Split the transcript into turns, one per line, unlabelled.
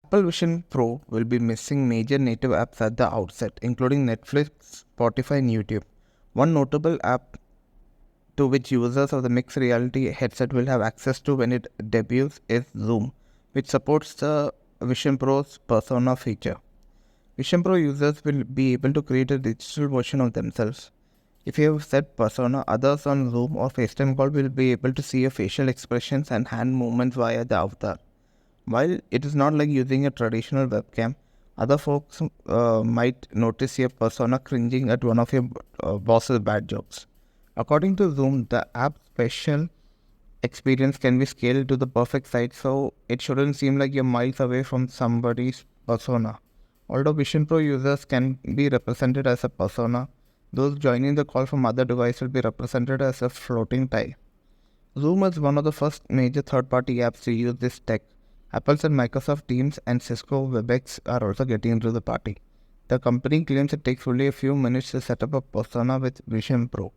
Apple Vision Pro will be missing major native apps at the outset, including Netflix, Spotify, and YouTube. One notable app to which users of the mixed reality headset will have access to when it debuts is Zoom, which supports the Vision Pro's persona feature. Vision Pro users will be able to create a digital version of themselves. If you have set persona, others on Zoom or FaceTime call will be able to see your facial expressions and hand movements via the avatar. While it is not like using a traditional webcam, other folks might notice your persona cringing at one of your boss's bad jokes. According to Zoom, the app's special experience can be scaled to the perfect size, so it shouldn't seem like you're miles away from somebody's persona. Although Vision Pro users can be represented as a persona, those joining the call from other devices will be represented as a floating tile. Zoom is one of the first major third-party apps to use this tech. Apple's and Microsoft Teams and Cisco WebEx are also getting into the party. The company claims it takes only a few minutes to set up a persona with Vision Pro.